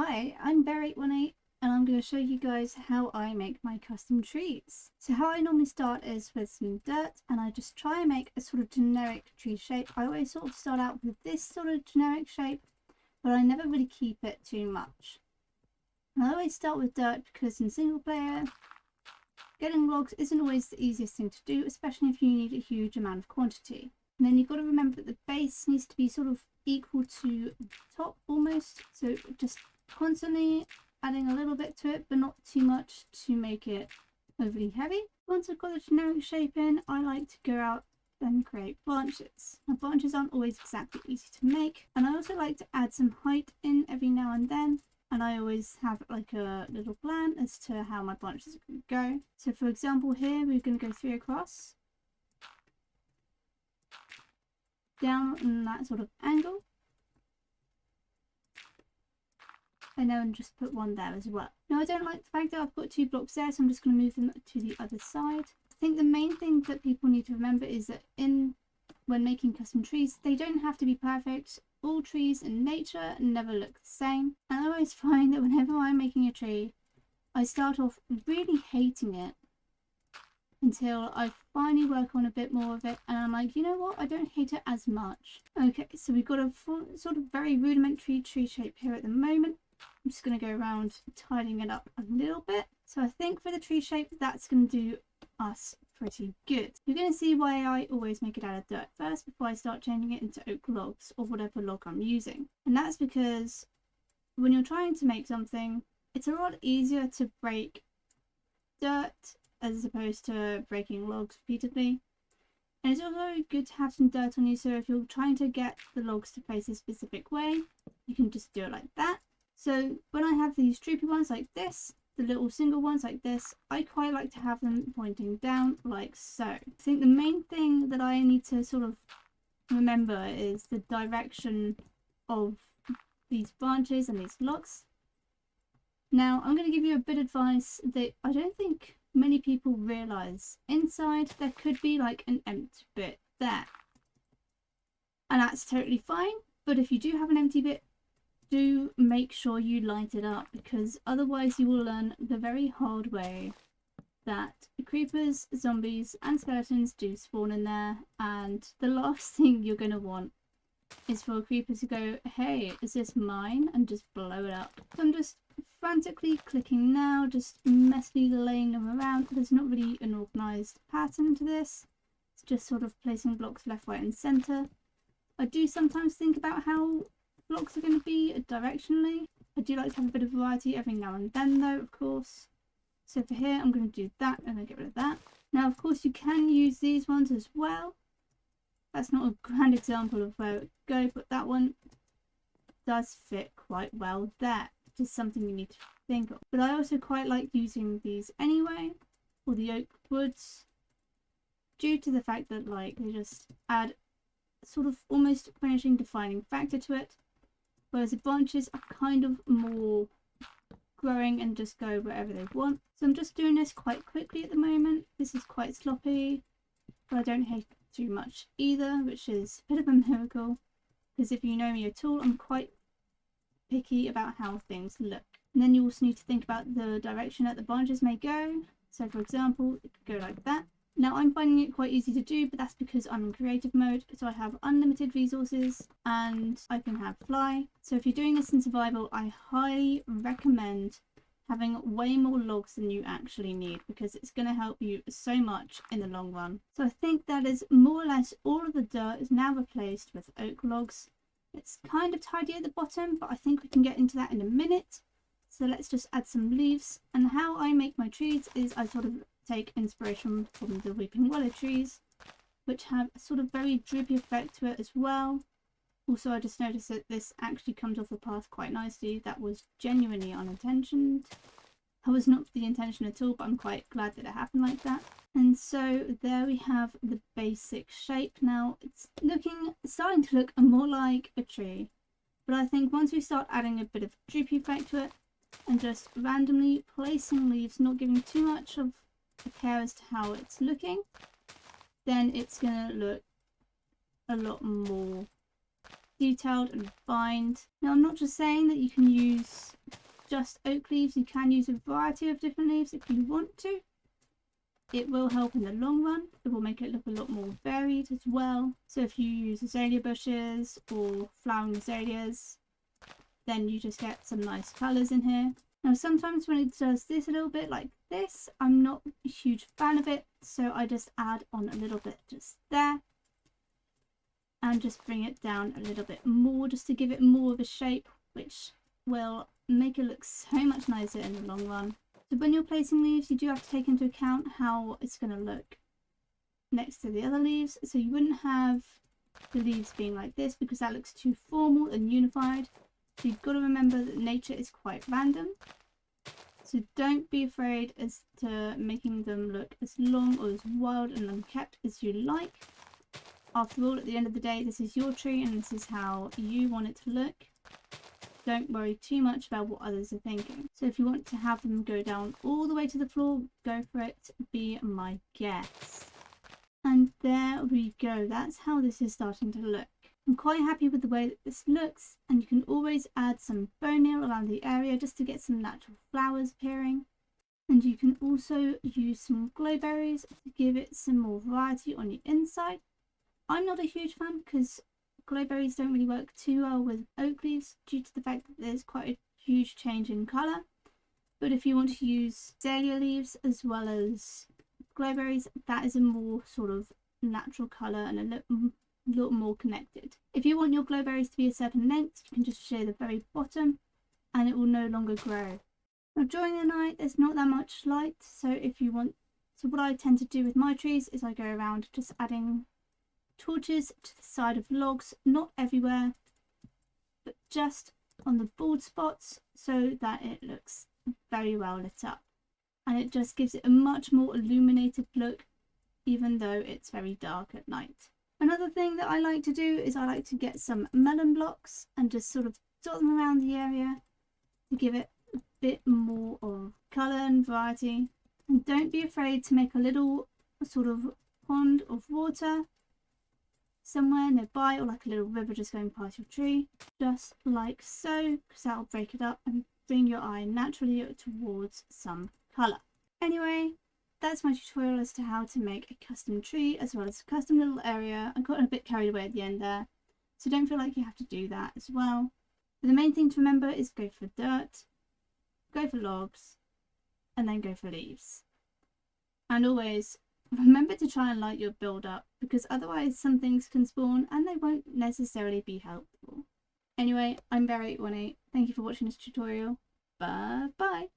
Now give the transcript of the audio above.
Hi, I'm Bear818 and I'm going to show you guys how I make my custom trees. So how I normally start is with some dirt and I just try and make a sort of generic tree shape. I always sort of start out with this sort of generic shape, but I never really keep it too much. And I always start with dirt because in single player, getting logs isn't always the easiest thing to do, especially if you need a huge amount of quantity. And then you've got to remember that the base needs to be sort of equal to the top almost, so just constantly adding a little bit to it, but not too much to make it overly heavy. Once I've got the generic shape in, I like to go out and create branches. Now branches aren't always exactly easy to make, and I also like to add some height in every now and then, and I always have like a little plan as to how my branches are going to go. So for example here, we're going to go 3 across, down in that sort of angle, and then just put one there as well. Now I don't like the fact that I've got 2 blocks there, so I'm just going to move them to the other side. I think the main thing that people need to remember is that when making custom trees, they don't have to be perfect. All trees in nature never look the same, and I always find that whenever I'm making a tree, I start off really hating it until I finally work on a bit more of it and I'm like, you know what, I don't hate it as much. Okay, so we've got a sort of very rudimentary tree shape here at the moment. I'm just going to go around tidying it up a little bit. So I think for the tree shape, that's going to do us pretty good. You're going to see why I always make it out of dirt first before I start changing it into oak logs or whatever log I'm using. And that's because when you're trying to make something, it's a lot easier to break dirt as opposed to breaking logs repeatedly. And it's also good to have some dirt on you, so if you're trying to get the logs to face a specific way, you can just do it like that. So when I have these droopy ones like this, the little single ones like this, I quite like to have them pointing down like so. I think the main thing that I need to sort of remember is the direction of these branches and these logs. Now I'm going to give you a bit of advice that I don't think many people realise. Inside there could be like an empty bit there, and that's totally fine, but if you do have an empty bit, do make sure you light it up, because otherwise you will learn the very hard way that creepers, zombies and skeletons do spawn in there, and the last thing you're going to want is for a creeper to go, hey, is this mine, and just blow it up. So I'm just frantically clicking now, just messily laying them around. There's not really an organised pattern to this. It's just sort of placing blocks left, right and centre. I do sometimes think about how blocks are going to be directionally. I do like to have a bit of variety every now and then though, of course. So for here I'm going to do that and then get rid of that. Now of course you can use these ones as well. That's not a grand example of where it would go, but that one does fit quite well there. Just something you need to think of. But I also quite like using these anyway, or the oak woods, due to the fact that like they just add sort of almost finishing defining factor to it, whereas the branches are kind of more growing and just go wherever they want. So I'm just doing this quite quickly at the moment. This is quite sloppy, but I don't hate it too much either, which is a bit of a miracle, because if you know me at all, I'm quite picky about how things look. And then you also need to think about the direction that the branches may go. So for example, it could go like that. Now I'm finding it quite easy to do, but that's because I'm in creative mode, so I have unlimited resources and I can have fly. So if you're doing this in survival, I highly recommend having way more logs than you actually need, because it's going to help you so much in the long run. So I think that is more or less all of the dirt is now replaced with oak logs. It's kind of tidy at the bottom, but I think we can get into that in a minute. So let's just add some leaves. And how I make my trees is I sort of take inspiration from the weeping willow trees, which have a sort of very droopy effect to it as well. Also, I just noticed that this actually comes off the path quite nicely. That was genuinely unintentional. That was not the intention at all, but I'm quite glad that it happened like that. And so there we have the basic shape. Now it's starting to look more like a tree, but I think once we start adding a bit of droopy effect to it and just randomly placing leaves, not giving too much of a care as to how it's looking, then it's going to look a lot more detailed and refined. Now I'm not just saying that you can use just oak leaves. You can use a variety of different leaves if you want to. It will help in the long run. It will make it look a lot more varied as well. So if you use azalea bushes or flowering azaleas, then you just get some nice colours in here. Now sometimes when it does this a little bit like this, I'm not a huge fan of it, so I just add on a little bit just there and just bring it down a little bit more just to give it more of a shape, which will make it look so much nicer in the long run. So when you're placing leaves, you do have to take into account how it's going to look next to the other leaves. So you wouldn't have the leaves being like this because that looks too formal and unified. So you've got to remember that nature is quite random. So don't be afraid as to making them look as long or as wild and unkept as you like. After all, at the end of the day, this is your tree and this is how you want it to look. Don't worry too much about what others are thinking. So if you want to have them go down all the way to the floor, go for it. Be my guest. And there we go. That's how this is starting to look. I'm quite happy with the way that this looks, and you can always add some bone meal around the area just to get some natural flowers appearing. And you can also use some glowberries to give it some more variety on the inside. I'm not a huge fan because glowberries don't really work too well with oak leaves due to the fact that there's quite a huge change in colour. But if you want to use azalea leaves as well as glowberries, that is a more sort of natural colour and a little more connected. If you want your glowberries to be a certain length, you can just shade the very bottom and it will no longer grow. Now during the night there's not that much light, so what I tend to do with my trees is I go around just adding torches to the side of logs, not everywhere, but just on the bald spots so that it looks very well lit up. And it just gives it a much more illuminated look, even though it's very dark at night. Another thing that I like to do is I like to get some melon blocks and just sort of dot them around the area to give it a bit more of colour and variety. And don't be afraid to make a little sort of pond of water somewhere nearby, or like a little river just going past your tree, just like so, because that will break it up and bring your eye naturally towards some colour. Anyway, that's my tutorial as to how to make a custom tree as well as a custom little area. I got a bit carried away at the end there, so don't feel like you have to do that as well. But the main thing to remember is go for dirt, go for logs, and then go for leaves. And always remember to try and light your build up, because otherwise some things can spawn and they won't necessarily be helpful. Anyway, I'm Bear818. Thank you for watching this tutorial. Bye bye.